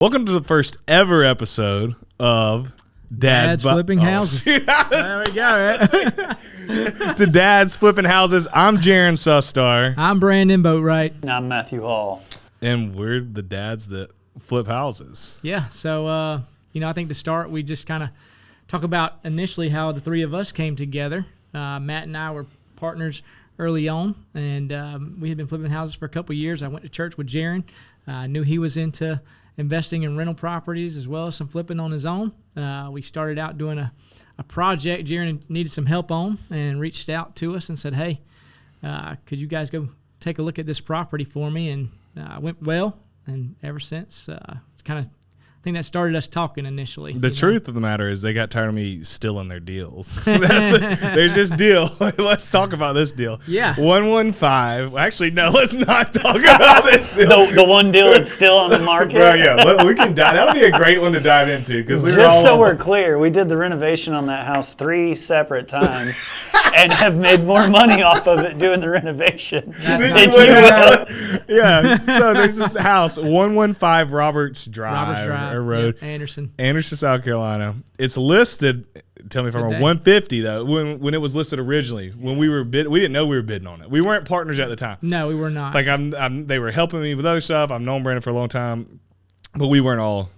Welcome to the first ever episode of Dad's Flipping Houses. There we go. To Dad's Flipping Houses. I'm Jaren Sustar. I'm Branden Boatwright. I'm Matthew Hall. And we're the dads that flip houses. Yeah, so, I think to start, we just kind of talk about initially how the three of us came together. Matt and I were partners early on, and we had been flipping houses for a couple of years. I went to church with Jaren. I knew he was into investing in rental properties as well as some flipping on his own. We started out doing a project Jaren needed some help on and reached out to us and said, hey, could you guys go take a look at this property for me? And went well, and ever since, it's kind of, I think that started us talking initially. The truth of the matter is they got tired of me stealing their deals. There's this deal. Let's talk about this deal. Yeah. 115. Actually, no, let's not talk about this deal. The one deal that's still on the market? Bro, yeah, we can dive. That'll be a great one to dive into. Just so we're clear, we did the renovation on that house 3 separate times and have made more money off of it doing the renovation than you will. Yeah, so there's this house, 115 Roberts Drive. Road, yep, Anderson, South Carolina. It's listed. Tell me if I'm wrong. 150 though. When it was listed originally, when we were we didn't know we were bidding on it. We weren't partners at the time. No, we were not. Like they were helping me with other stuff. I've known Branden for a long time, but we weren't all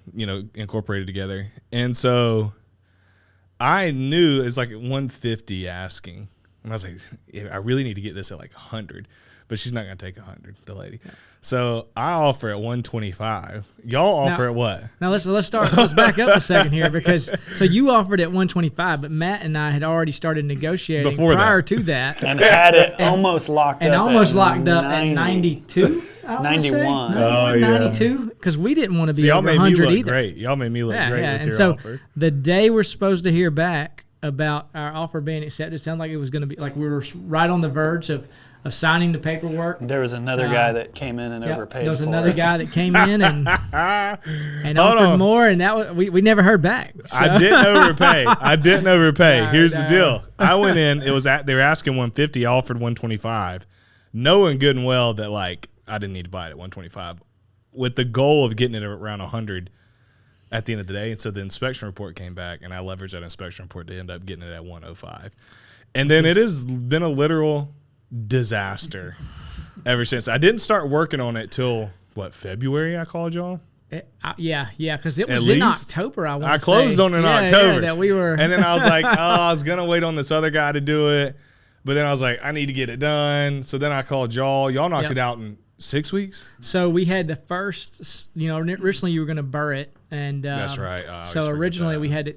incorporated together. And so I knew it's like 150 asking, and I was like, I really need to get this at like 100, but she's not gonna take 100, the lady. Yeah. So I offer at 125. Y'all offer at what? Now let's start. Let's back up a second here because so you offered at 125, but Matt and I had already started negotiating prior to that, and had it almost locked up. And almost locked up at 92. 91. Oh, 92, because we didn't want to be over 100 either. Y'all made me look great. Y'all made me look great with and your so offer. The day we're supposed to hear back about our offer being accepted, it sounded like it was going to be like we were right on the verge of signing the paperwork. There was another guy that came in and overpaid. There was another guy that came in and offered more, and that was, we never heard back. So. I didn't overpay. Here's the deal. I went in. They were asking 150. I offered 125, knowing good and well that like I didn't need to buy it at 125, with the goal of getting it around 100 at the end of the day. And so the inspection report came back, and I leveraged that inspection report to end up getting it at 105. And then it has been a literal disaster ever since. I didn't start working on it till February. I called y'all. Because it was in October. I closed on it in October. That we were. And then I was like, I was gonna wait on this other guy to do it, but then I was like, I need to get it done. So then I called y'all. Y'all knocked it out in 6 weeks. So we had the first. Originally you were gonna burr it, and that's right. So originally we had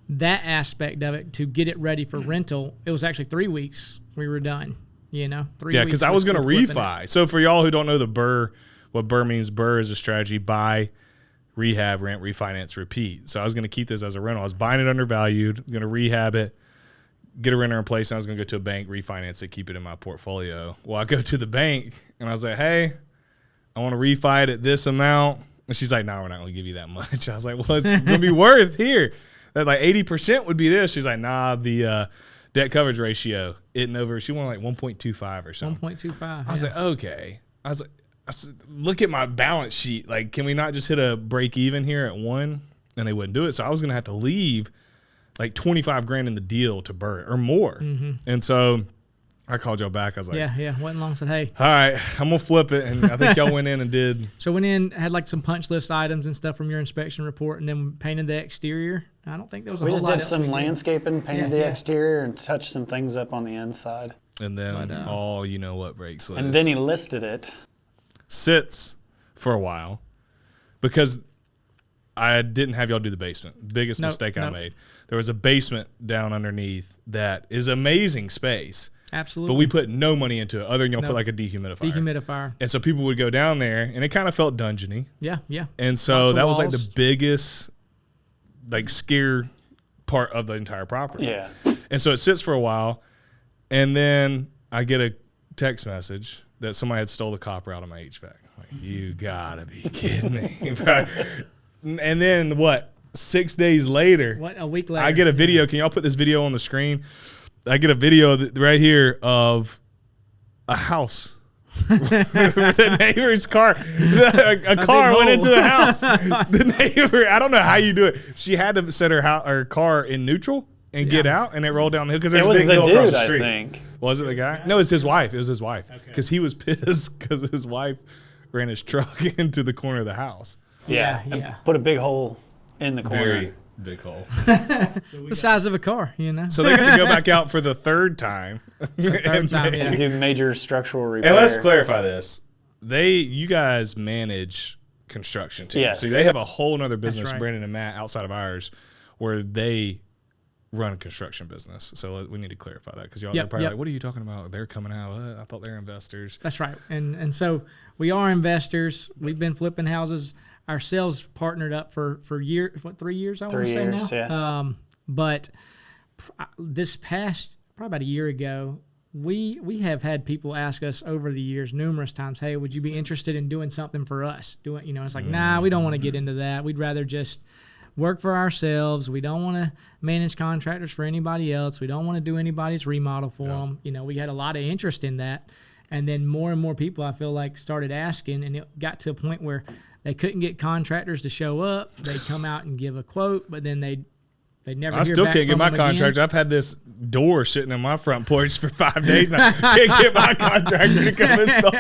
that aspect of it to get it ready for rental. It was actually 3 weeks we were done. 3 weeks. Yeah, because I was going to refi. So for y'all who don't know what BRRRR means, BRRRR is a strategy: buy, rehab, rent, refinance, repeat. So I was going to keep this as a rental. I was buying it undervalued, going to rehab it, get a renter in place, and I was going to go to a bank, refinance it, keep it in my portfolio. Well, I go to the bank, and I was like, hey, I want to refi it at this amount. And she's like, no, we're not going to give you that much. I was like, well, it's going to be worth here. That like 80% would be this. She's like, nah, the debt coverage ratio isn't over. She wanted like 1.25 or something. 1.25. I was like, okay. I said, look at my balance sheet. Like, can we not just hit a break even here at 1? And they wouldn't do it. So I was going to have to leave like $25,000 in the deal to BRRRR or more. Mm-hmm. And so I called y'all back. I was like, went along, said, hey. All right, I'm going to flip it. And I think y'all went in and did. So went in, had like some punch list items and stuff from your inspection report, and then painted the exterior. I don't think there was a whole lot. We just did some landscaping, painted the exterior, and touched some things up on the inside. And then you know what breaks loose. And then he listed it. Sits for a while because I didn't have y'all do the basement. Biggest mistake I made. There was a basement down underneath that is amazing space. Absolutely. But we put no money into it other than y'all put like a dehumidifier. And so people would go down there, and it kind of felt dungeony. Yeah. And so that was like the biggest like scare part of the entire property. Yeah. And so it sits for a while, and then I get a text message that somebody had stole the copper out of my HVAC. Like, you gotta be kidding me. And then 6 days later, a week later, I get a video. Can y'all put this video on the screen? I get a video right here of a house The neighbor's car, a car went into the house. The neighbor, I don't know how you do it. She had to set her car in neutral and get out, and it rolled down the hill because there's a big hill across the street. I think. Was it the guy? No, it was his wife. It was his wife because he was pissed because his wife ran his truck into the corner of the house. Yeah. And put a big hole in the corner. Very big hole. The size of a car, you know. So they got to go back out for the third time. And do major structural repair. And let's clarify this. You guys manage construction too. Yes. So they have a whole other business, right. Branden and Matt, outside of ours, where they run a construction business. So we need to clarify that because y'all are probably like, what are you talking about? They're coming out. I thought they were investors. That's right. And so we are investors. We've been flipping houses ourselves, partnered up for 3 years, I want to say now. 3 years, yeah. But this past, probably about a year ago, we have had people ask us over the years numerous times, hey, would you be interested in doing something for us? It's like, nah, we don't want to get into that. We'd rather just work for ourselves. We don't want to manage contractors for anybody else. We don't want to do anybody's remodel for them. We had a lot of interest in that. And then more and more people, I feel like, started asking, and it got to a point where they couldn't get contractors to show up. They'd come out and give a quote, but then they'd never hear I still back can't get from my them contractor. again. I've had this door sitting in my front porch for 5 days now. Can't get my contractor to come install.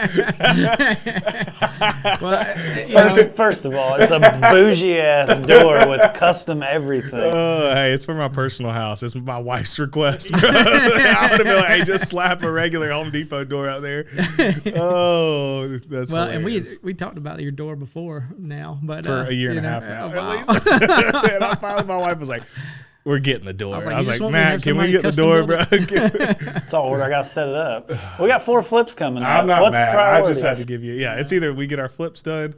First of all, it's a bougie ass door with custom everything. Oh, hey, it's for my personal house. It's my wife's request. Bro. I would have been like, hey, just slap a regular Home Depot door out there. Oh, that's hilarious. And we talked about your door before now, but for a year and a half now, wow. at least. And I finally, my wife was like, we're getting the door. I was like, "You Matt, just want can me to we have get the somebody door, custom bro? That's all order. I got to set it up. We got 4 flips coming up. I'm not What's mad. priority? I just had to give you. Yeah, it's either we get our flips done,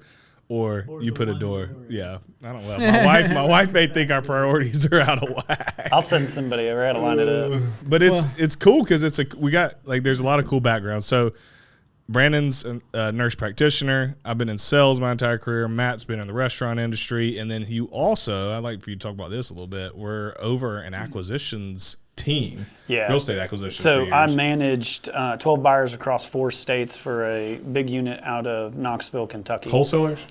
or you put a door. Yeah, I don't know. My wife may think our priorities are out of whack. I'll send somebody over. I got to line it up. But it's cool because we got there's a lot of cool backgrounds. So Branden's a nurse practitioner. I've been in sales my entire career. Matt's been in the restaurant industry. And then you also, I'd like for you to talk about this a little bit, we're over an acquisitions team. Yeah. Real estate acquisitions. So I managed 12 buyers across 4 states for a big unit out of Knoxville, Kentucky. Wholesalers?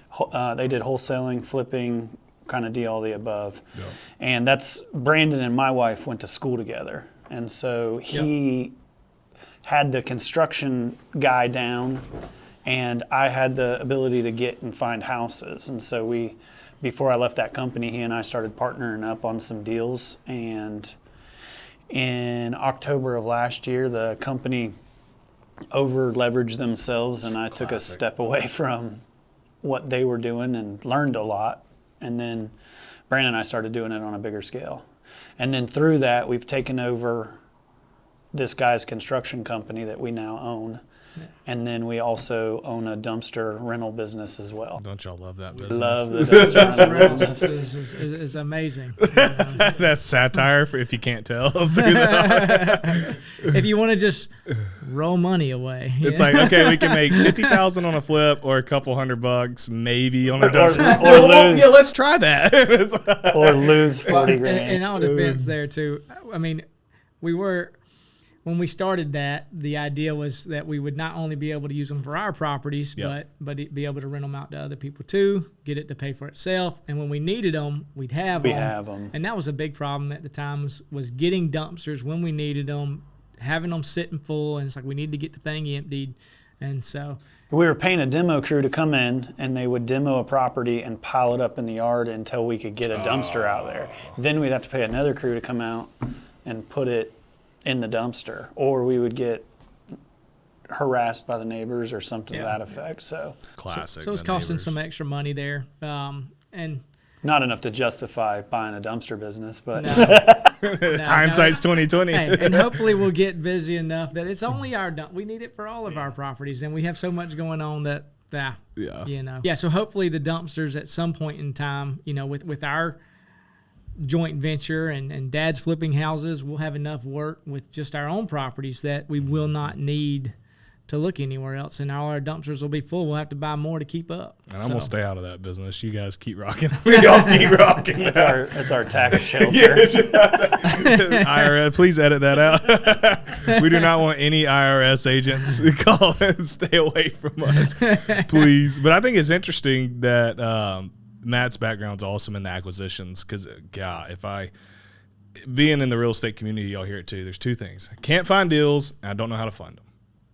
They did wholesaling, flipping, kind of all the above. Yeah. And that's Branden and my wife went to school together. And so he had the construction guy down, and I had the ability to get and find houses. And so before I left that company, he and I started partnering up on some deals. And in October of last year, the company over leveraged themselves, and I took a step away from what they were doing and learned a lot. And then Branden and I started doing it on a bigger scale. And then through that, we've taken over this guy's construction company that we now own. Yeah. And then we also own a dumpster rental business as well. Don't y'all love that business? Love the dumpster rental business. is amazing. That's satire, if you can't tell. If you want to just roll money away. It's like, okay, we can make $50,000 on a flip or a couple $100 maybe on a dumpster. Or lose. Yeah, let's try that. Or lose 40 grand. In all defense there, too, I mean, when we started that, the idea was that we would not only be able to use them for our properties, but be able to rent them out to other people too, get it to pay for itself. And when we needed them, we'd have them. And that was a big problem at the time was getting dumpsters when we needed them, having them sitting full. And it's like we need to get the thing emptied. And so we were paying a demo crew to come in, and they would demo a property and pile it up in the yard until we could get a dumpster out there. Then we'd have to pay another crew to come out and put it in the dumpster, or we would get harassed by the neighbors or something to that effect. So classic. So it's costing some extra money there, and not enough to justify buying a dumpster business, but hindsight's 2020. Hey, and hopefully we'll get busy enough that it's only our dump. We need it for all of our properties, and we have so much going on that So hopefully the dumpsters at some point in time, with our joint venture and Dad's flipping houses, we'll have enough work with just our own properties that we will not need to look anywhere else, and all our dumpsters will be full. We'll have to buy more to keep up. And I'm gonna stay out of that business. You guys keep rocking. Y'all keep rocking. It's our tax shelter. IRS, please edit that out. We do not want any IRS agents to call and stay away from us, please. But I think it's interesting that Matt's background's awesome in the acquisitions, because God, being in the real estate community, y'all hear it too. There's two things: I can't find deals, and I don't know how to fund them.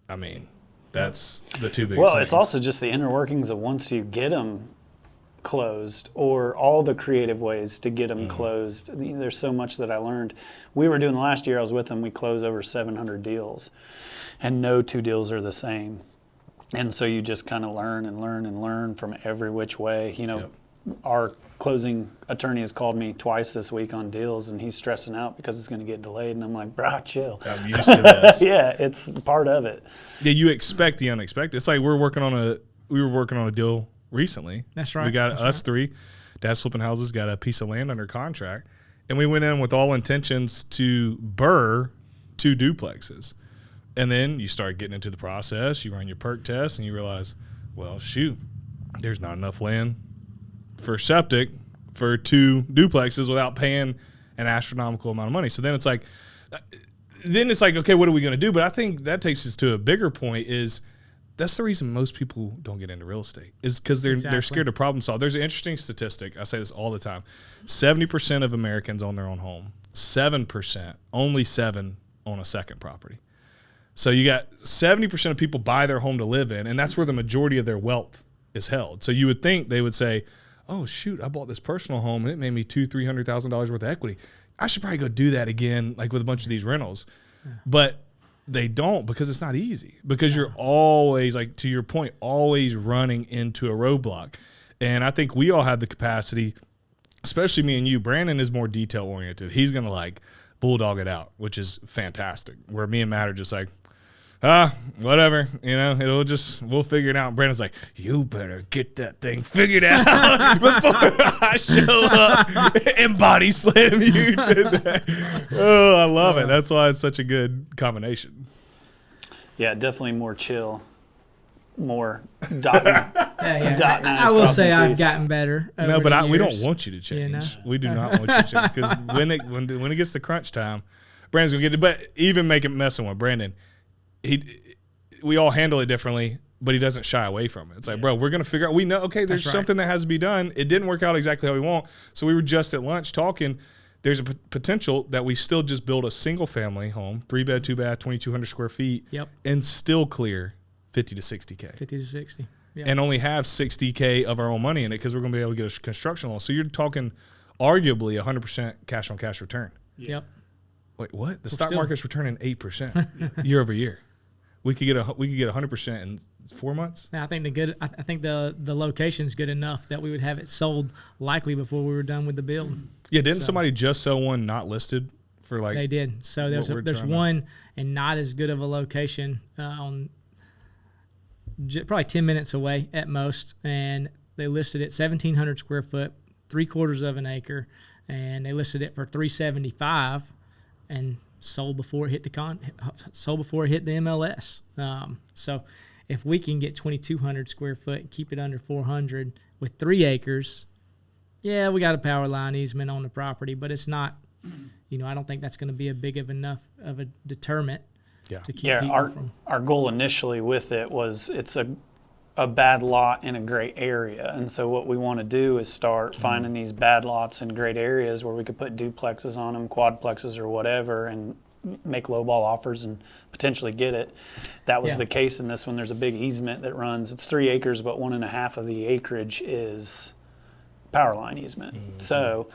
I mean, that's the two biggest things. It's also just the inner workings of once you get them closed, or all the creative ways to get them closed. There's so much that I learned. We were doing last year, I was with them, we closed over 700 deals, and no two deals are the same. And so you just kind of learn and learn and learn from every which way. Our closing attorney has called me twice this week on deals, and he's stressing out because it's going to get delayed. And I'm like, bro, chill. I'm used to this. Yeah, it's part of it. Yeah, you expect the unexpected. It's like we were working on a deal recently. That's right. We got three. Dad's flipping houses, got a piece of land under contract, and we went in with all intentions to burr 2 duplexes. And then you start getting into the process. You run your perk test, and you realize, well, shoot, there's not enough land for septic for 2 duplexes without paying an astronomical amount of money. So then it's like, okay, what are we going to do? But I think that takes us to a bigger point. Is that's the reason most people don't get into real estate, is because they're scared to problem solve. There's an interesting statistic. I say this all the time. 70% of Americans own their own home. 7%, only 7 own a second property. So you got 70% of people buy their home to live in, and that's where the majority of their wealth is held. So you would think they would say, oh, shoot, I bought this personal home, and it made me $200,000-$300,000 worth of equity. I should probably go do that again, like with a bunch of these rentals. Yeah. But they don't, because it's not easy, because you're always, like to your point, always running into a roadblock. And I think we all have the capacity, especially me and you. Branden is more detail-oriented. He's going to, like, bulldog it out, which is fantastic, where me and Matt are just like, whatever, we'll figure it out. And Brandon's like, you better get that thing figured out before I show up and body slam you today. Oh, I love it. That's why it's such a good combination. Yeah, definitely more chill, more dotting. I will say I've gotten better. No, but we don't want you to change. We do not want you to change, because when it gets to crunch time, Brandon's gonna get it. But even messing with Branden, we all handle it differently, but he doesn't shy away from it. It's like, bro, we're going to figure out, we know, okay, there's something that has to be done. It didn't work out exactly how we want. So we were just at lunch talking. There's a potential that we still just build a single family home, 3-bed, 2-bath, 2,200 square feet, and still clear 50 to 60K. 50 to 60. Yep. And only have 60K of our own money in it, because we're going to be able to get a construction loan. So you're talking arguably 100% cash on cash return. Yep. Wait, what? The stock market's returning 8% year over year. We could get 100% in 4 months. Now, I think the location's good enough that we would have it sold likely before we were done with the build. Yeah, didn't somebody just sell one not listed for like? They did. So there's one and not as good of a location on probably 10 minutes away at most, and they listed it 1,700 square foot, 3/4 of an acre, and they listed it for $375, and sold before it hit the MLS. So if we can get 2,200 square foot and keep it under 400 with 3 acres, yeah, we got a power line easement on the property, but it's not, I don't think that's going to be a big enough of a deterrent to keep people from. Our goal initially with it was it's a bad lot in a great area. And so what we want to do is start finding these bad lots in great areas where we could put duplexes on them, quadplexes or whatever, and make lowball offers and potentially get it. That was the case in this one. There's a big easement that runs. It's 3 acres, but 1.5 of the acreage is power line easement. Mm-hmm. So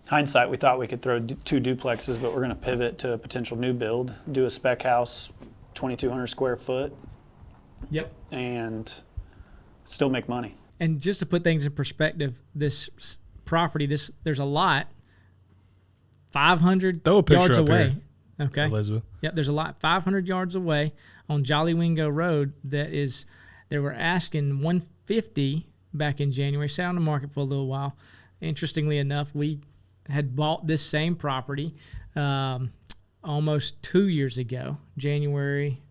hindsight, we thought we could throw 2 duplexes, but we're going to pivot to a potential new build, do a spec house, 2,200 square foot. Yep. And still make money. And just to put things in perspective, this property, there's a lot 500 yards away. Here. Okay. Elizabeth. Yep, there's a lot 500 yards away on Jolly Wingo Road they were asking $150 back in January. Sat on the market for a little while. Interestingly enough, we had bought this same property almost 2 years ago, January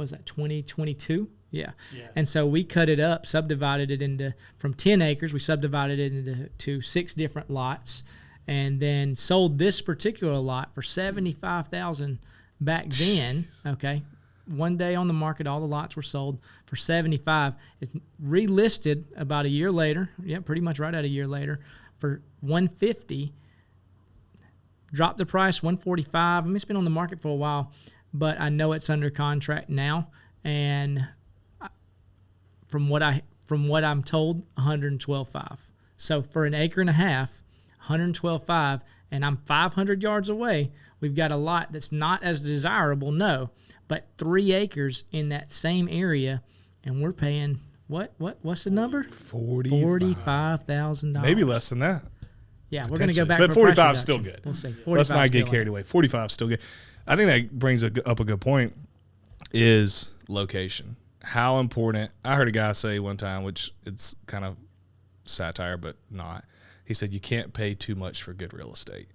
what was that, 2022? Yeah. And so we cut it up, subdivided it into, from 10 acres, we subdivided it into 6 different lots, and then sold this particular lot for $75,000 back then. Okay. One day on the market, all the lots were sold for $75,000. It's relisted about a year later. Yeah, pretty much right at a year later for $150,000. Dropped the price $145,000. I mean, it's been on the market for a while, but I know it's under contract now. And from what I'm told, $112,500. So for an acre and a half, $112,500, and I'm 500 yards away. We've got a lot that's not as desirable, no, but 3 acres in that same area, and we're paying what's the number? $45,000. Maybe less than that. Yeah, we're going to go back. But for 45 is still good. We'll see. Let's not get carried away. 45 is still good. I think that brings up a good point. Is location. How important? I heard a guy say one time, which it's kind of satire, but not. He said you can't pay too much for good real estate.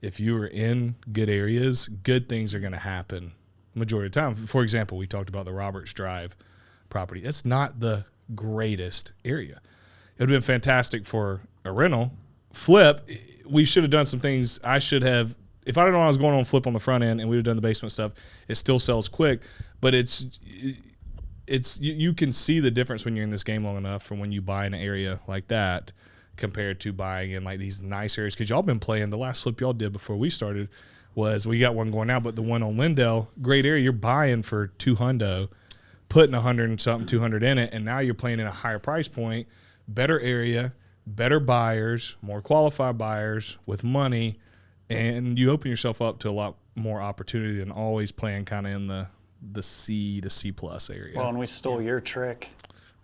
If you are in good areas, good things are going to happen majority of the time. For example, we talked about the Roberts Drive property. It's not the greatest area. It would have been fantastic for a rental. Flip, we should have done some things. I should have, if I didn't know I was going on flip on the front end and we would have done the basement stuff, it still sells quick. But you can see the difference when you're in this game long enough from when you buy an area like that compared to buying in like these nice areas. Because y'all been playing, the last flip y'all did before we started was, we got one going now, but the one on Lindell, great area, you're buying for $200, putting 100 and something, 200 in it, and now you're playing in a higher price point, better area, better buyers, more qualified buyers with money, and you open yourself up to a lot more opportunity than always playing kind of in the C to C plus area. Well, and we stole your trick.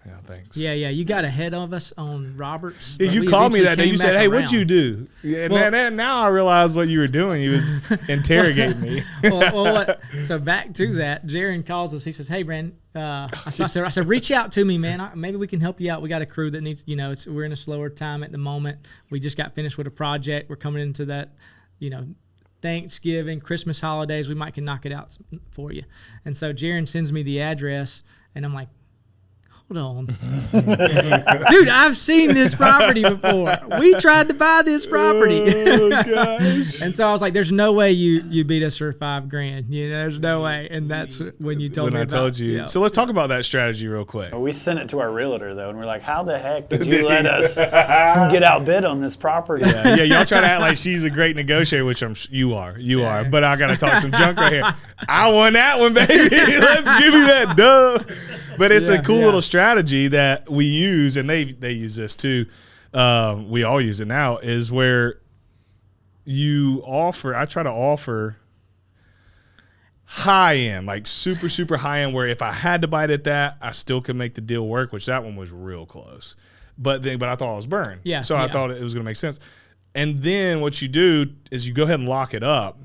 Yeah, thanks. Yeah, you got ahead of us on Roberts. Yeah, you called me that day. You said, "Hey, what'd you do?" Yeah, well, now I realize what you were doing. You was interrogating me. So back to that, Jaren calls us. He says, "Hey, Branden." I said, "Reach out to me, man. Maybe we can help you out. We got a crew that needs. We're in a slower time at the moment. We just got finished with a project. We're coming into that, Thanksgiving, Christmas holidays. We might can knock it out for you." And so Jaren sends me the address, and I'm like, hold on. Dude, I've seen this property before. We tried to buy this property. Oh, gosh. And so I was like, there's no way you beat us for $5,000. There's no way. And that's when you told me about it. Told you. Yeah. So let's talk about that strategy real quick. We sent it to our realtor, though, and we're like, how the heck did you let us get outbid on this property? Yeah, y'all try to act like she's a great negotiator, which you are. But I got to talk some junk right here. I won that one, baby. Let's give you that dub. But it's a cool little strategy that we use, and they use this too. We all use it now, is where I try to offer high end, like super, super high end, where if I had to bite at that, I still could make the deal work, which that one was real close. But I thought I was burned. Yeah. So I thought it was going to make sense. And then what you do is you go ahead and lock it up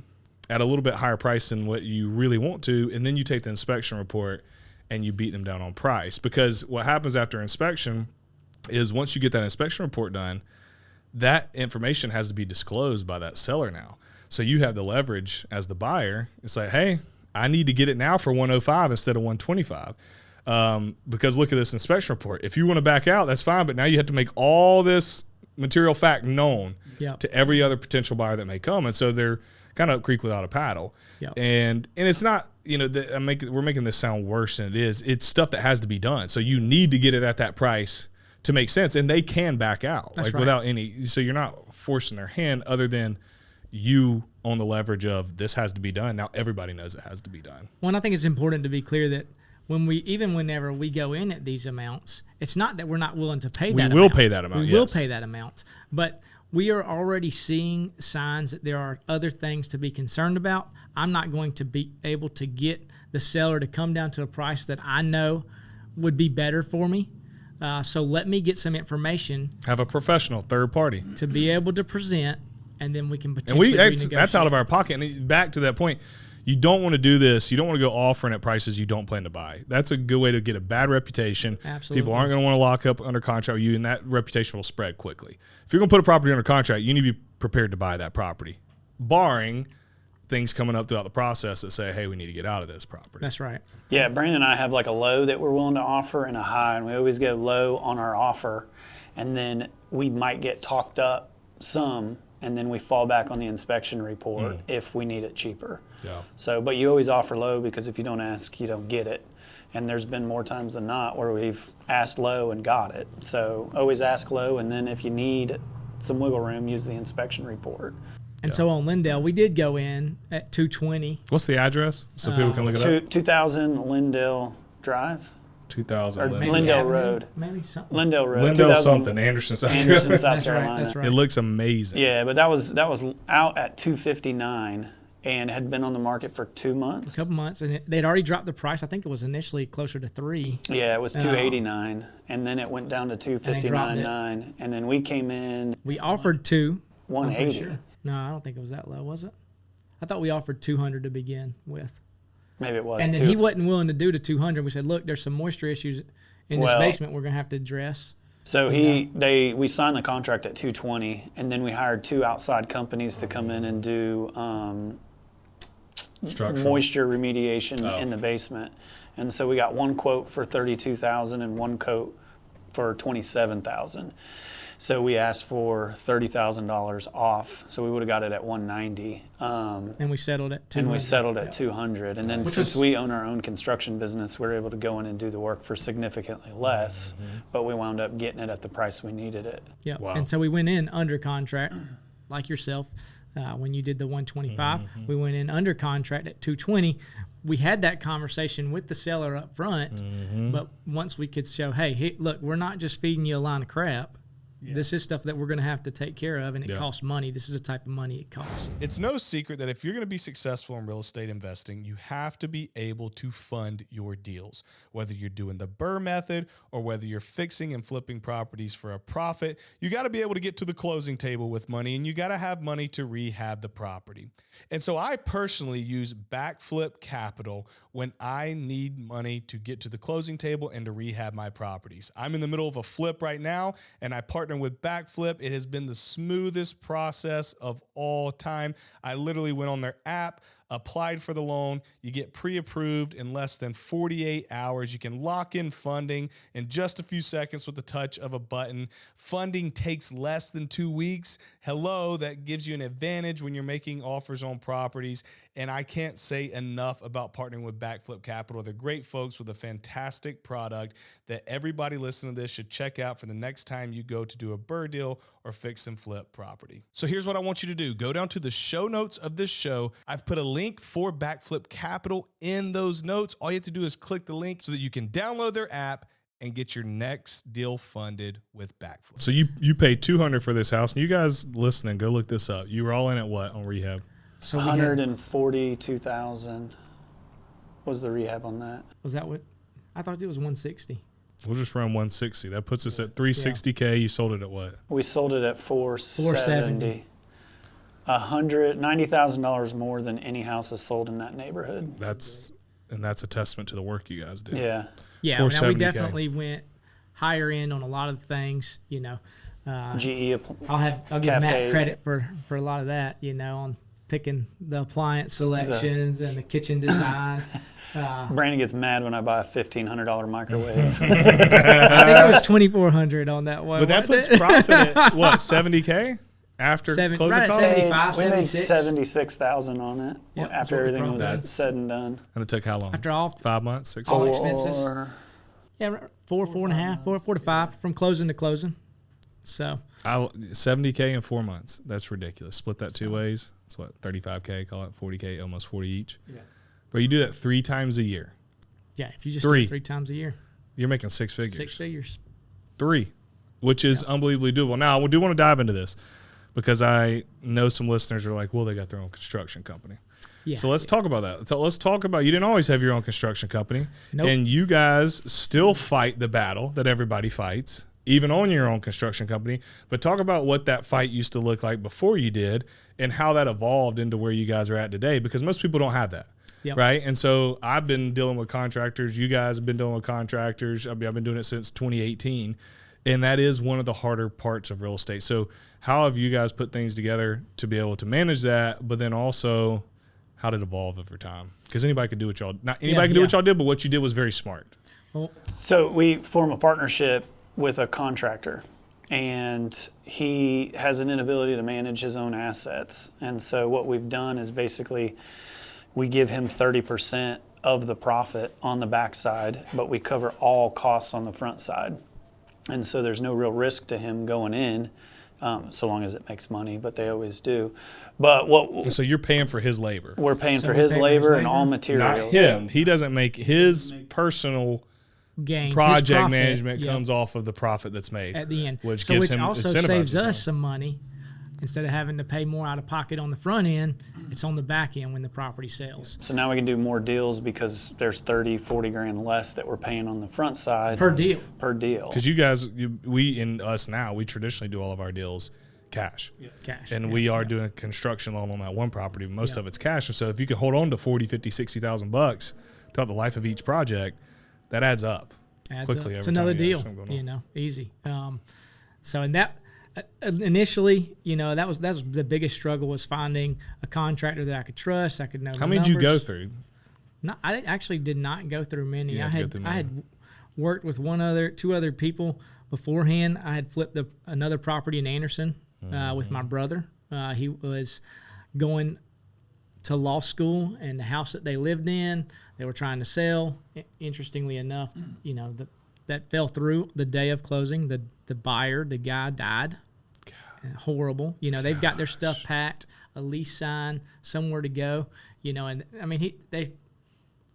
at a little bit higher price than what you really want to, and then you take the inspection report and you beat them down on price. Because what happens after inspection is once you get that inspection report done, that information has to be disclosed by that seller now. So you have the leverage as the buyer. It's like, hey, I need to get it now for 105 instead of 125. Because look at this inspection report. If you want to back out, that's fine, but now you have to make all this material fact known to every other potential buyer that may come. And so they're kind of up creek without a paddle. Yep. And it's not, we're making this sound worse than it is. It's stuff that has to be done. So you need to get it at that price to make sense, and they can back out. That's right. Without any, so you're not forcing their hand other than you own the leverage of this has to be done. Now everybody knows it has to be done. Well, and I think it's important to be clear that whenever we go in at these amounts, it's not that we're not willing to pay that amount. We will pay that amount, We will pay that amount. But we are already seeing signs that there are other things to be concerned about. I'm not going to be able to get the seller to come down to a price that I know would be better for me. So let me get some information. Have a professional third party to be able to present, and then we can potentially renegotiate. That's out of our pocket. And back to that point, you don't want to do this. You don't want to go offering at prices you don't plan to buy. That's a good way to get a bad reputation. Absolutely. People aren't going to want to lock up under contract with you, and that reputation will spread quickly. If you're going to put a property under contract, you need to be prepared to buy that property, barring things coming up throughout the process that say, hey, we need to get out of this property. That's right. Yeah, Brandon and I have like a low that we're willing to offer and a high, and we always go low on our offer, and then we might get talked up some, and then we fall back on the inspection report if we need it cheaper. Yeah. So, but you always offer low, because if you don't ask, you don't get it. And there's been more times than not where we've asked low and got it. So always ask low, and then if you need some wiggle room, use the inspection report. And so on Lindale, we did go in at 220. What's the address so people can look it up? 2000 Lindale Drive. 2000 Or Lindale. Lindale Avenue, Road. Maybe something. Lindale Road. Lindale something, Anderson, South Anderson, South That's right, Carolina. that's right. It looks amazing. Yeah, but that was out at 259 and had been on the market for 2 months. A couple months, and they'd already dropped the price. I think it was initially closer to 3. Yeah, it was 289, and then it went down to dropped 259.9, and then we came in We offered 2. 180. Sure. No, I don't think it was that low, was it? I thought we offered 200 to begin with. Maybe it was. And then he wasn't willing to do the 200. We said, look, there's some moisture issues in this basement we're going to have to address. So we signed the contract at 220, and then we hired 2 outside companies to come in and do moisture remediation in the basement. And so we got one quote for $32,000 and one quote for $27,000. So we asked for $30,000 off. So we would have got it at $190. And we settled at 200. And we settled at $200. And then since we own our own construction business, we're able to go in and do the work for significantly less. But we wound up getting it at the price we needed it. Yeah. Wow. And so we went in under contract, like yourself. When you did the 125, we went in under contract at 220. We had that conversation with the seller up front, but once we could show, hey, look, we're not just feeding you a line of crap. Yeah. This is stuff that we're going to have to take care of, and it costs money. This is the type of money it costs. It's no secret that if you're going to be successful in real estate investing, you have to be able to fund your deals. Whether you're doing the Burr method or whether you're fixing and flipping properties for a profit, you got to be able to get to the closing table with money, and you got to have money to rehab the property. And so I personally use backflip capital when I need money to get to the closing table and to rehab my properties. I'm in the middle of a flip right now, and I partner with Backflip. It has been the smoothest process of all time. I literally went on their app, applied for the loan. You get pre-approved in less than 48 hours. You can lock in funding in just a few seconds with the touch of a button. Funding takes less than 2 weeks. Hello, that gives you an advantage when you're making offers on properties. And I can't say enough about partnering with Backflip Capital. They're great folks with a fantastic product that everybody listening to this should check out for the next time you go to do a Burr deal or fix and flip property. So here's what I want you to do. Go down to the show notes of this show. I've put a link for Backflip Capital in those notes. All you have to do is click the link so that you can download their app and get your next deal funded with Backflip. So you paid $200 for this house, and you guys listening, go look this up. You were all in at what on rehab? So $142,000 was the rehab on that. Was that what? I thought it was 160. We'll just run 160. That puts us at $360K. You sold it at what? We sold it at $470. $90,000 more than any house is sold in that neighborhood. That's a testament to the work you guys did. Yeah. Yeah, now we definitely went higher end on a lot of things, you know. GE. I'll give Matt credit for a lot of that, you know, on picking the appliance selections and the kitchen design. Brandon gets mad when I buy a $1,500 microwave. I think it was $2,400 on that one. But that puts profit at what, $70K after closing right costs? 75, we made 76. $76,000 on it after everything was said and done. And it took how long? After all 5 months, 6 all months? expenses. Yeah, 4 and a half, 4 to 5 from closing to closing. So $70K in 4 months. That's ridiculous. Split that 2 ways. It's what, $35K, call it $40K, almost 40 each. Yeah. But you do that 3 times a year. Yeah, if you just do it 3 times a year. You're making 6 figures. 6 figures. 3, which is unbelievably doable. Now, I do want to dive into this because I know some listeners are like, well, they got their own construction company. Yeah. So let's talk about that. So let's talk about, you didn't always have your own construction company. Nope. And you guys still fight the battle that everybody fights, even on your own construction company. But talk about what that fight used to look like before you did and how that evolved into where you guys are at today, because most people don't have that. Yep. Right. And so I've been dealing with contractors. You guys have been dealing with contractors. I've been doing it since 2018. And that is one of the harder parts of real estate. So how have you guys put things together to be able to manage that, but then also how did it evolve over time? Because anybody could do what y'all, not anybody can do what y'all did, but what you did was very smart. Well, So we form a partnership with a contractor, and he has an inability to manage his own assets. And so what we've done is basically we give him 30% of the profit on the backside, but we cover all costs on the front side. And so there's no real risk to him going in, so long as it makes money, but they always do. But So you're paying for his labor. we're paying So for we're his paying for his labor and labor? all Not materials. him. He doesn't make his personal gains. His project profit, management yeah, comes off of the profit that's made at the end, which so gives which him also incentivizes saves him. us some money. Instead of having to pay more out of pocket on the front end, it's on the back end when the property sells. So now we can do more deals because there's 30, 40 grand less that we're paying on the front side Per deal. per deal. Because you guys, we and us now, we traditionally do all of our deals cash. Cash. And Yeah, we are yeah. doing a construction loan on that one property. Most Yeah. of it's cash. And so if you can hold on to 40, 50, 60,000 bucks throughout the life of each project, that adds up Adds quickly. up. It's every time another you have deal, something going on. you know, easy. So in that, initially, you know, that was the biggest struggle, was finding a contractor that I could trust. I could know. How the many did you go numbers. through? No, I actually did not go through many. You I had to go had through I had many. worked with two other people beforehand. I had flipped another property in Anderson with my brother. He was going to law school, and the house that they lived in, they were trying to sell. Interestingly enough, you know, that fell through the day of closing. The buyer, the guy, died. Horrible. You know, they've got their stuff packed, a lease signed, somewhere to go. You know, and I mean,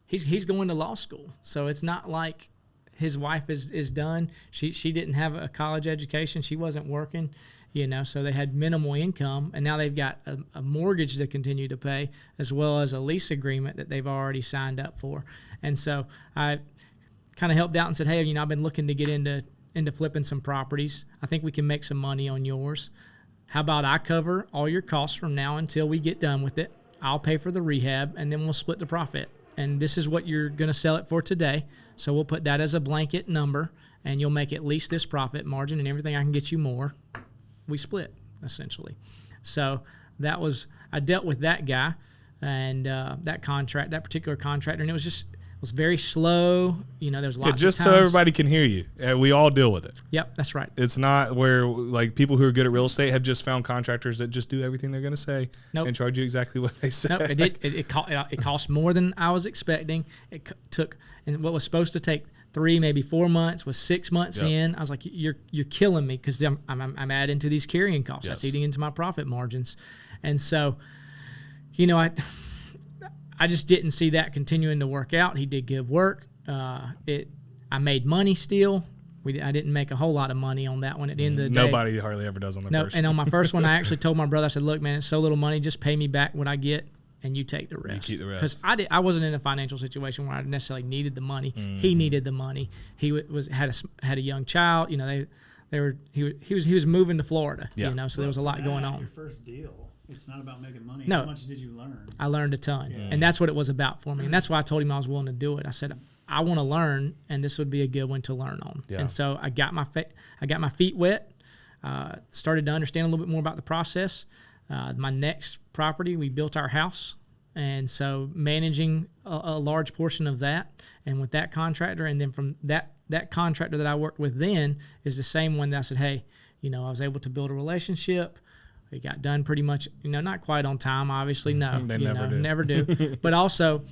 he's going to law school, so it's not like his wife is done. She didn't have a college education. She wasn't working. You know, so they had minimal income, and now they've got a mortgage to continue to pay, as well as a lease agreement that they've already signed up for. And so I kind of helped out and said, hey, you know, I've been looking to get into flipping some properties. I think we can make some money on yours. How about I cover all your costs from now until we get done with it? I'll pay for the rehab, and then we'll split the profit. And this is what you're going to sell it for today. So we'll put that as a blanket number, and you'll make at least this profit margin, and everything I can get you more, we split, essentially. So I dealt with that guy and that particular contractor, and it was very slow. You know, there's lots Just of so times. everybody can hear you. We all deal with it. Yep, that's right. It's not where like people who are good at real estate have just found contractors that just do everything they're going to say Nope. and charge you exactly what they say. Nope, it cost more than I was expecting. It took, and what was supposed to take 3, maybe 4 months was 6 months Yep. in. I was like, you're killing me, because I'm adding to these carrying costs. Yes. That's eating into my profit margins. And so, you know, I just didn't see that continuing to work out. He did good work. I made money still. I didn't make a whole lot of money on that one at the end of the day. Nobody hardly ever does on their No, first. and on my first one, I actually told my brother, I said, look, man, it's so little money. Just pay me back what I get, and you take the rest. keep the rest. Because I wasn't in a financial situation where I necessarily needed the money. He needed the money. He had a young child. You know, he was moving to Florida. Yeah. You know, so there was a lot going on. Your first deal, it's not about making money. No. How much did you learn? I learned a ton, and that's what it was about for me. And that's why I told him I was willing to do it. I said, I want to learn, and this would be a good one to learn on. Yeah. And so I got my feet wet, started to understand a little bit more about the process. My next property, we built our house, and so managing a large portion of that, and with that contractor, and then from that contractor that I worked with then is the same one that I said, hey, you know, I was able to build a relationship. It got done pretty much, you know, not quite on time, obviously. No, They you never know, do. never do. But also,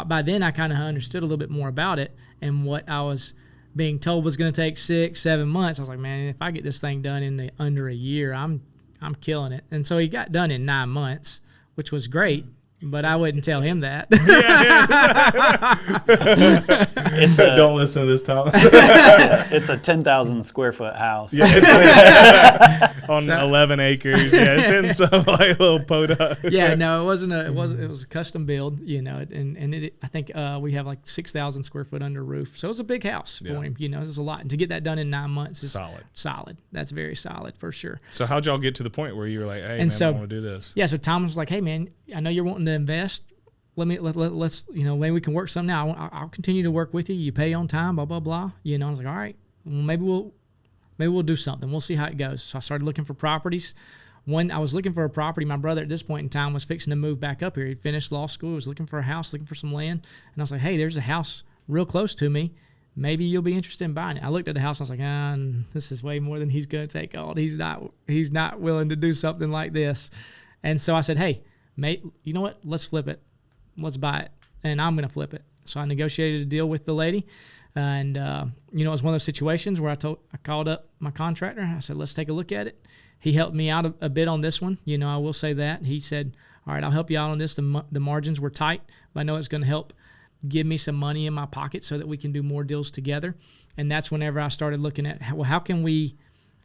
by then I kind of understood a little bit more about it, and what I was being told was going to take 6-7 months. I was like, man, if I get this thing done in under a year, I'm killing it. And so he got done in 9 months, which was great. But I wouldn't tell him that. Don't listen to this, Thomas. It's a 10,000 square foot house. On 11 acres. Yeah, it's in some like little podunk. Yeah, no, it wasn't. It was a custom build, you know, and I think we have like 6,000 square foot under roof, so it was a big house for him. You know, it was a lot, and to get that done in 9 months is solid. That's very solid for sure. So how'd y'all get to the point where you were like, hey, And man, so- I want to do this? Yeah, so Tom was like, hey man, I know you're wanting to invest. Let's you know, maybe we can work something out. I'll continue to work with you. You pay on time, blah blah blah. You know, I was like, all right, well, maybe we'll do something. We'll see how it goes. So I started looking for properties. I was looking for a property. My brother at this point in time was fixing to move back up here. He'd finished law school, was looking for a house, looking for some land. And I was like, hey, there's a house real close to me. Maybe you'll be interested in buying it. I looked at the house. And I was like, this is way more than he's going to take on. He's not willing to do something like this. And so I said, hey, mate, you know what? Let's flip it. Let's buy it. And I'm going to flip it. So I negotiated a deal with the lady. And, it was one of those situations where I called up my contractor. I said, let's take a look at it. He helped me out a bit on this one. I will say that. He said, all right, I'll help you out on this. The margins were tight, but I know it's going to help give me some money in my pocket so that we can do more deals together. And that's whenever I started looking at, how can we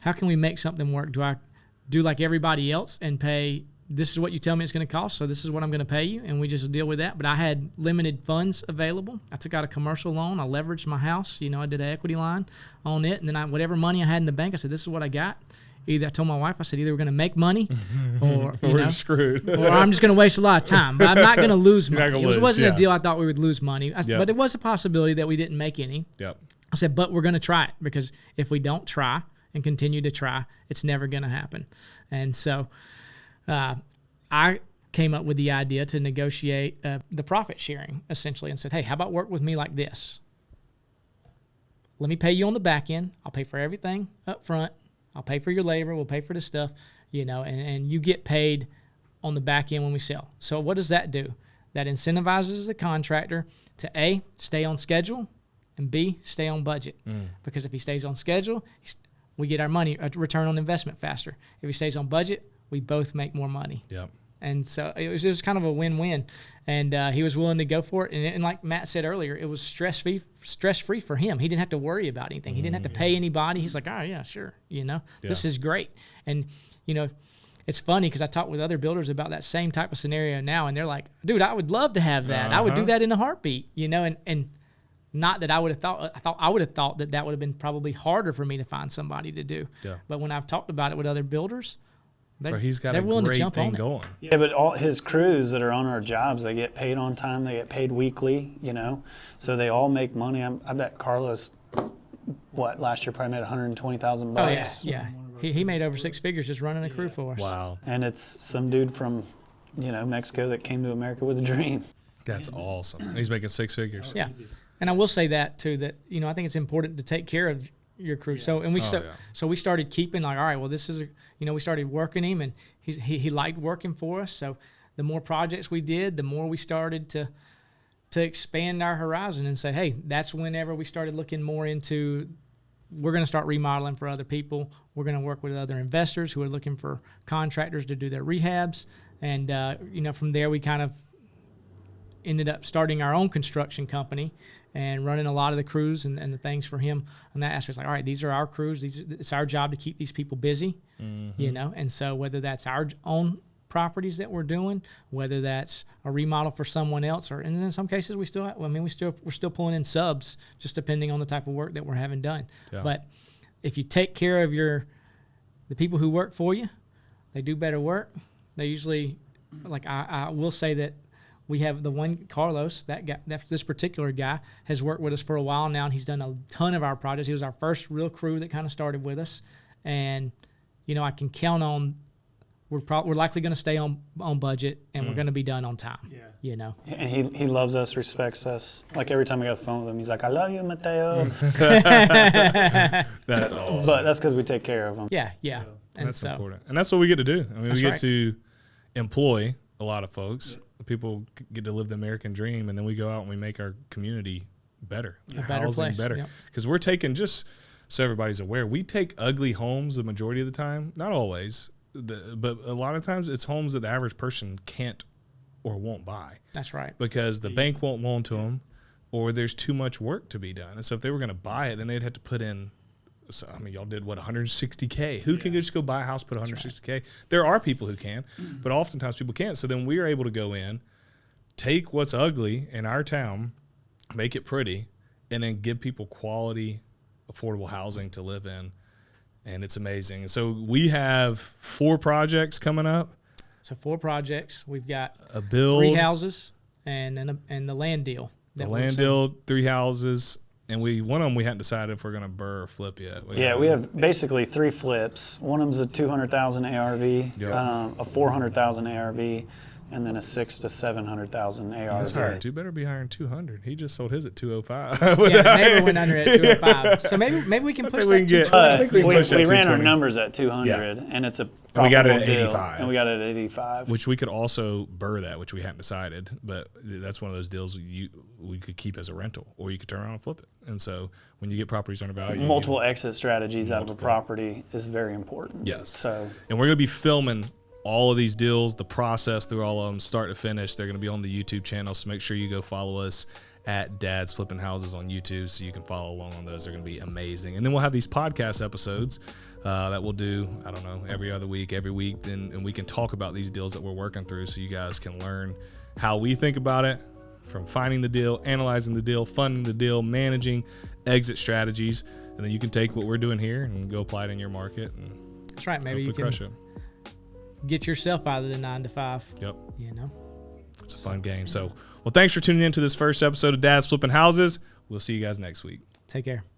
make something work? Do I do like everybody else and pay, this is what you tell me it's going to cost, so this is what I'm going to pay you, and we just deal with that? But I had limited funds available. I took out a commercial loan. I leveraged my house. I did an equity line on it, and then whatever money I had in the bank, I said, this is what I got. I told my wife, I said, either we're going to make money or we're screwed. or I'm just going to waste a lot of time. But I'm not going to lose money. It wasn't yeah. a deal I thought we would lose money. But it was a possibility that we didn't make any. Yep. I said, but we're going to try it, because if we don't try and continue to try, it's never going to happen. And so I came up with the idea to negotiate the profit sharing, essentially, and said, hey, how about work with me like this? Let me pay you on the back end. I'll pay for everything up front. I'll pay for your labor. We'll pay for the stuff, and you get paid on the back end when we sell. So what does that do? That incentivizes the contractor to A, stay on schedule, and B, stay on budget. Because if he stays on schedule, we get our money, a return on investment faster. If he stays on budget, we both make more money. Yep. And so it was kind of a win-win, and he was willing to go for it. And like Matt said earlier, it was stress-free for him. He didn't have to worry about anything. He didn't have to pay anybody. He's like, oh, yeah, sure, this is great. And, it's funny because I talk with other builders about that same type of scenario now, and they're like, dude, I would love to have that. I would do that in a heartbeat, and not that I would have thought. I would have thought that would have been probably harder for me to find somebody to do. Yeah. But when I've talked about it with other builders, he's got a willing to great jump thing on it. going. Yeah, but all his crews that are on our jobs, they get paid on time. They get paid weekly, so they all make money. I bet Carlos, last year probably made $120,000. Oh yeah. He made over six figures just running a crew for us. Wow. And it's some dude from, Mexico that came to America with a dream. That's awesome. He's making six figures. Yeah. And I will say that too, that, I think it's important to take care of your crew. Yeah. So we started keeping all right, well, this is, we started working him, and he liked working for us. So the more projects we did, the more we started to expand our horizon and say, hey, that's whenever we started looking more into, we're going to start remodeling for other people. We're going to work with other investors who are looking for contractors to do their rehabs. And, from there we kind of ended up starting our own construction company and running a lot of the crews and the things for him. And that aspect, like, all right, these are our crews. It's our job to keep these people busy, And so whether that's our own properties that we're doing, whether that's a remodel for someone else, or in some cases we're still pulling in subs, just depending on the type of work that we're having done. Yeah. But if you take care of the people who work for you, they do better work. They usually, like I will say that we have the one, Carlos, that guy, this particular guy has worked with us for a while now, and he's done a ton of our projects. He was our first real crew that kind of started with us. And, I can count on we're likely going to stay on budget, and we're going to be done on time. Yeah. And he loves us, respects us. Like every time I get off the phone with him, he's like, I love you, Mateo. That's awesome. But that's because we take care of him. Yeah. And that's important. And that's what we get to do. I mean, we get to employ a lot of folks. People get to live the American dream, and then we go out and we make our community better. A better place. Better. Because we're taking, just so everybody's aware, we take ugly homes the majority of the time. Not always. But a lot of times it's homes that the average person can't or won't buy. That's right. Because the bank won't loan to them, or there's too much work to be done. And so if they were going to buy it, then they'd have to put in, y'all did what, $160K? Who can just go buy a house, put $160K? Right. There are people who can, but oftentimes people can't. So then we are able to go in, take what's ugly in our town, make it pretty, and then give people quality, affordable housing to live in. And it's amazing. So we have 4 projects coming up. So 4 projects. We've got a build, 3 houses, and the land deal. The land deal, 3 houses, And one of them we hadn't decided if we're going to burr or flip yet. We have basically 3 flips. One of them's a 200,000 ARV, a 400,000 ARV, and then a 600,000 to 700,000 ARV. You better be hiring 200. He just sold his at 205. Yeah, the neighbor went under at 205. So maybe we can push that to 220. We ran our numbers at 200, and it's a profitable deal. And we got it at 85. Which we could also burr that, which we hadn't decided. But that's one of those deals we could keep as a rental, or you could turn around and flip it. And so when you get properties undervalued, multiple exit strategies out of a property is very important. Yes. And we're going to be filming all of these deals, the process through all of them, start to finish. They're going to be on the YouTube channel, so make sure you go follow us at Dad's Flipping Houses on YouTube so you can follow along on those. They're going to be amazing. And then we'll have these podcast episodes that we'll do, I don't know, every other week, every week, and we can talk about these deals that we're working through so you guys can learn how we think about it, from finding the deal, analyzing the deal, funding the deal, managing exit strategies, and then you can take what we're doing here and go apply it in your market. And that's right. Maybe you can crush it. Get yourself out of the 9 to 5. Yep. It's a fun game. So, well, thanks for tuning in to this first episode of Dad's Flipping Houses. We'll see you guys next week. Take care.